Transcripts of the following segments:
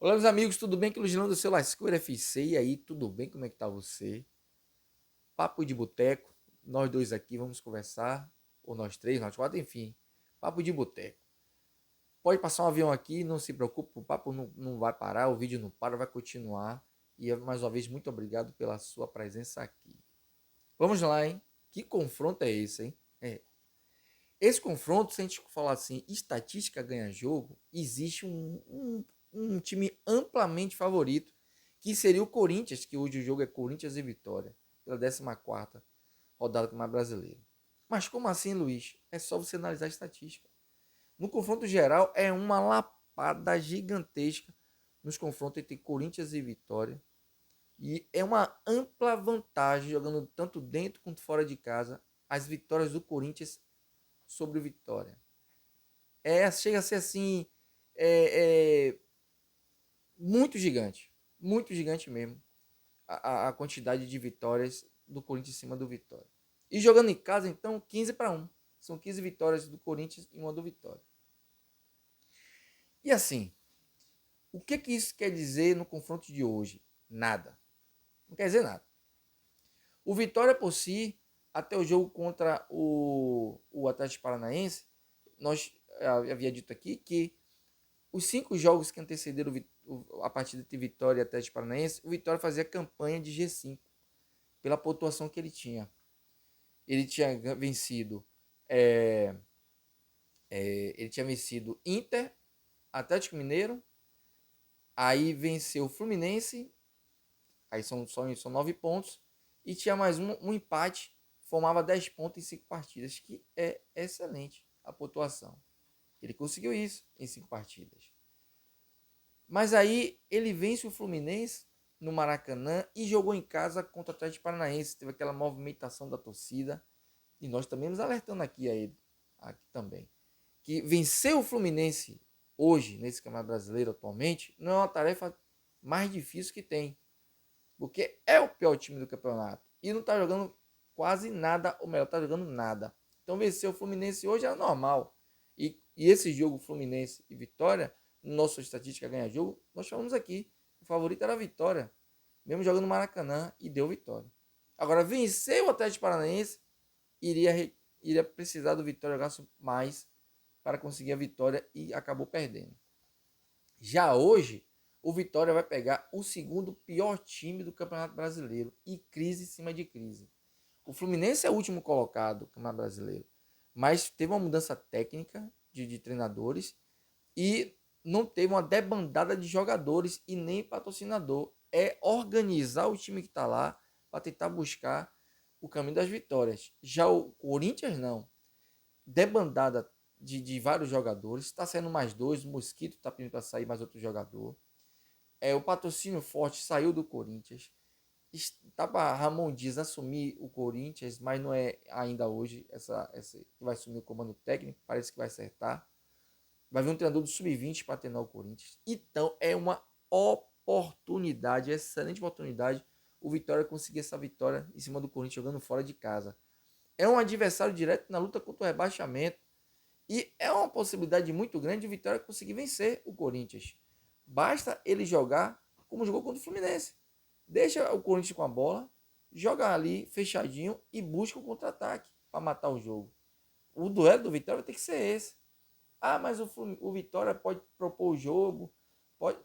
Olá, meus amigos, tudo bem? Que Lugilão do seu Lascura FC. E aí, tudo bem? Como é que tá você? Papo de boteco. Nós dois aqui vamos conversar. Ou nós três, nós quatro, enfim. Papo de boteco. Pode passar um avião aqui, não se preocupe, o papo não vai parar, o vídeo não para, vai continuar. E mais uma vez, muito obrigado pela sua presença aqui. Vamos lá, hein? Que confronto é esse, hein? Esse confronto, se a gente falar assim, estatística ganha jogo, existe um time amplamente favorito, que seria o Corinthians, que hoje o jogo é Corinthians e Vitória, pela 14ª rodada do Campeonato Brasileiro. Mas como assim, Luiz? É só você analisar a estatística. No confronto geral, é uma lapada gigantesca nos confrontos entre Corinthians e Vitória. E é uma ampla vantagem, jogando tanto dentro quanto fora de casa, as vitórias do Corinthians sobre o Vitória. Chega a ser assim, é, é, muito gigante mesmo, a quantidade de vitórias do Corinthians em cima do Vitória. E jogando em casa, então, 15-1. São 15 vitórias do Corinthians e uma do Vitória. E assim, o que isso quer dizer no confronto de hoje? Nada. Não quer dizer nada. O Vitória por si, até o jogo contra o Atlético Paranaense, nós havia dito aqui que os 5 jogos que antecederam a partida de Vitória e Atlético Paranaense, o Vitória fazia campanha de G5 pela pontuação que ele tinha. Ele tinha vencido Inter, Atlético Mineiro, aí venceu o Fluminense, aí são 9 pontos, e tinha mais um empate, formava 10 pontos em 5 partidas, que é excelente a pontuação. Ele conseguiu isso em 5 partidas. Mas aí ele vence o Fluminense no Maracanã e jogou em casa contra o Atlético Paranaense. Teve aquela movimentação da torcida. E nós também nos alertando aqui a ele, aqui também. Que vencer o Fluminense hoje, nesse Campeonato Brasileiro atualmente, não é uma tarefa mais difícil que tem. Porque é o pior time do campeonato. E não está jogando quase nada, ou melhor, está jogando nada. Então vencer o Fluminense hoje era normal. E esse jogo Fluminense e Vitória, nossa estatística ganha jogo, nós falamos aqui. O favorito era a Vitória. Mesmo jogando no Maracanã e deu vitória. Agora, vencer o Atlético Paranaense iria precisar do Vitória jogar mais para conseguir a vitória e acabou perdendo. Já hoje, o Vitória vai pegar o segundo pior time do Campeonato Brasileiro e crise em cima de crise. O Fluminense é o último colocado do Campeonato Brasileiro, mas teve uma mudança técnica de treinadores e não teve uma debandada de jogadores e nem patrocinador. É organizar o time que está lá para tentar buscar o caminho das vitórias. Já o Corinthians não. Debandada de vários jogadores. Está saindo mais dois. O Mosquito está pedindo para sair mais outro jogador. O patrocínio forte saiu do Corinthians. Estava Ramon Dias assumir o Corinthians, mas não é ainda hoje essa que vai assumir o comando técnico. Parece que vai acertar. Vai vir um treinador do Sub-20 para treinar o Corinthians. Então é uma oportunidade, excelente oportunidade, o Vitória conseguir essa vitória em cima do Corinthians jogando fora de casa. É um adversário direto na luta contra o rebaixamento. E é uma possibilidade muito grande de o Vitória conseguir vencer o Corinthians. Basta ele jogar como jogou contra o Fluminense. Deixa o Corinthians com a bola, joga ali fechadinho e busca o contra-ataque para matar o jogo. O duelo do Vitória tem que ser esse. Ah, mas o Vitória pode propor o jogo. Pode.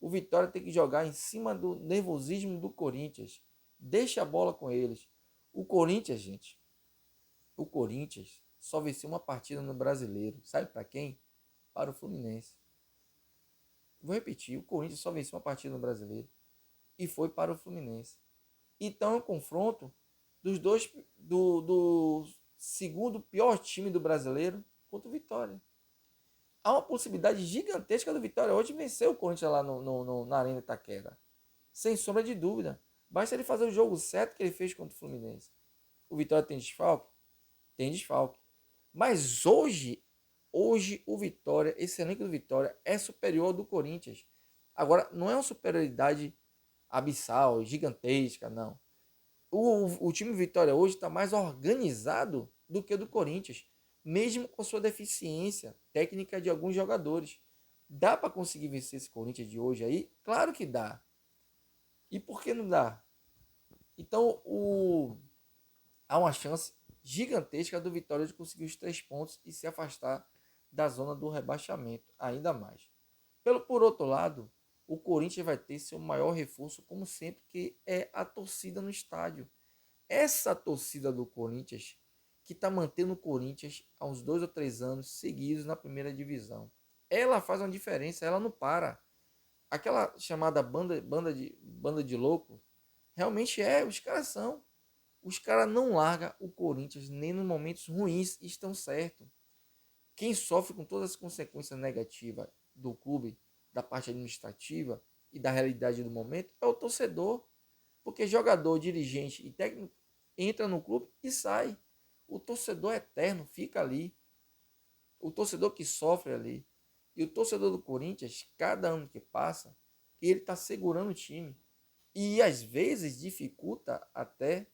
O Vitória tem que jogar em cima do nervosismo do Corinthians. Deixa a bola com eles. O Corinthians, gente. O Corinthians só venceu uma partida no Brasileiro. Sabe para quem? Para o Fluminense. Vou repetir. O Corinthians só venceu uma partida no Brasileiro. E foi para o Fluminense. Então é um confronto dos dois. Do segundo pior time do brasileiro contra o Vitória. Há uma possibilidade gigantesca do Vitória hoje vencer o Corinthians lá na Arena Itaquera. Sem sombra de dúvida. Basta ele fazer o jogo certo que ele fez contra o Fluminense. O Vitória tem desfalque? Tem desfalque. Mas hoje o Vitória, esse elenco do Vitória é superior ao do Corinthians. Agora, não é uma superioridade abissal, gigantesca, não. O time Vitória hoje está mais organizado do que o do Corinthians, mesmo com sua deficiência técnica de alguns jogadores. Dá para conseguir vencer esse Corinthians de hoje aí? Claro que dá. E por que não dá? Então, há uma chance gigantesca do Vitória de conseguir os 3 pontos e se afastar da zona do rebaixamento ainda mais. Por outro lado, o Corinthians vai ter seu maior reforço, como sempre, que é a torcida no estádio. Essa torcida do Corinthians que está mantendo o Corinthians há uns 2 ou 3 anos seguidos na primeira divisão. Ela faz uma diferença, ela não para. Aquela chamada banda de louco, realmente os caras são. Os caras não largam o Corinthians nem nos momentos ruins e estão certos. Quem sofre com todas as consequências negativas do clube, da parte administrativa e da realidade do momento, é o torcedor. Porque jogador, dirigente e técnico entra no clube e sai. O torcedor eterno fica ali. O torcedor que sofre ali. E o torcedor do Corinthians, cada ano que passa, ele está segurando o time. E às vezes dificulta até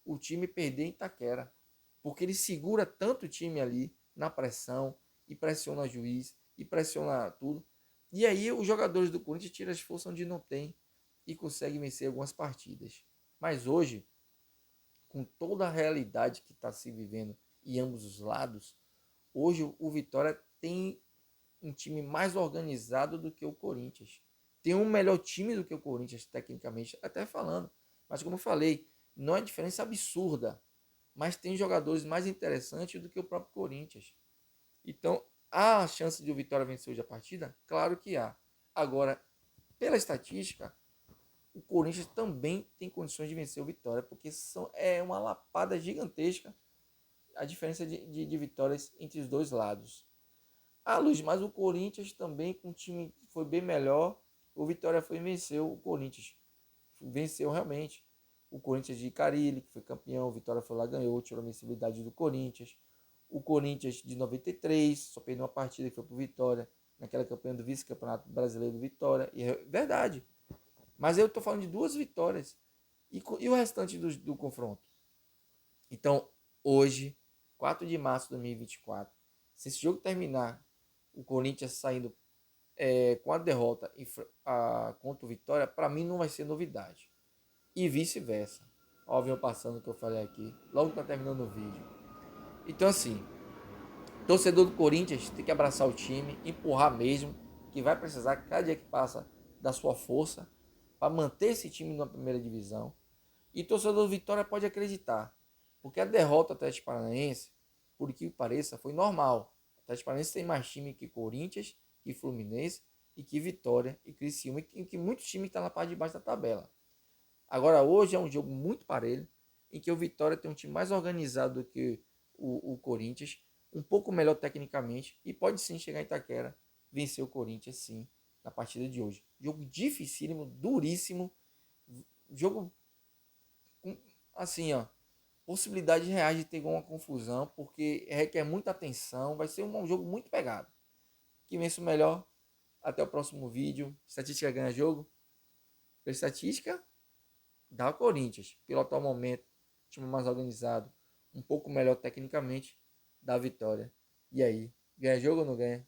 o time perder em Itaquera. Porque ele segura tanto o time ali na pressão, e pressiona o juiz, e pressiona tudo. E aí os jogadores do Corinthians tiram as forças onde não tem e conseguem vencer algumas partidas. Mas hoje, com toda a realidade que está se vivendo em ambos os lados, hoje o Vitória tem um time mais organizado do que o Corinthians. Tem um melhor time do que o Corinthians, tecnicamente, até falando. Mas como eu falei, não é diferença absurda. Mas tem jogadores mais interessantes do que o próprio Corinthians. Então, há a chance de o Vitória vencer hoje a partida? Claro que há. Agora, pela estatística, o Corinthians também tem condições de vencer o Vitória, porque é uma lapada gigantesca a diferença de vitórias entre os dois lados. Ah, Luiz, mas o Corinthians também, com o time que foi bem melhor, o Vitória foi e venceu o Corinthians. Venceu realmente. O Corinthians de Carille, que foi campeão, o Vitória foi lá, ganhou, tirou a invencibilidade do Corinthians. O Corinthians de 93, só perdeu uma partida que foi pro Vitória, naquela campanha do vice-campeonato brasileiro do Vitória. E é verdade. Mas eu tô falando de 2 vitórias. E o restante do confronto? Então, hoje, 4 de março de 2024, se esse jogo terminar, o Corinthians saindo com a derrota contra o Vitória, para mim não vai ser novidade. E vice-versa. Ó, venho passando o que eu falei aqui, logo tá terminando o vídeo. Então, assim, torcedor do Corinthians tem que abraçar o time, empurrar mesmo, que vai precisar cada dia que passa da sua força para manter esse time na primeira divisão. E torcedor do Vitória pode acreditar, porque a derrota do Atlético Paranaense, por que pareça, foi normal. O Atlético Paranaense tem mais time que Corinthians, que Fluminense, e que Vitória, e Criciúma, e que muitos times estão na parte de baixo da tabela. Agora, hoje é um jogo muito parelho, em que o Vitória tem um time mais organizado do que o Corinthians, um pouco melhor tecnicamente, e pode sim chegar em Itaquera, vencer o Corinthians sim, na partida de hoje. Jogo dificílimo, duríssimo, jogo assim, ó, possibilidades reais de ter alguma confusão, porque requer muita atenção, vai ser um jogo muito pegado. Que vença o melhor, até o próximo vídeo. Estatística ganha jogo? Pela estatística, dá o Corinthians. Pelo atual momento, time mais organizado, um pouco melhor tecnicamente, dá a vitória. E aí, ganha jogo ou não ganha?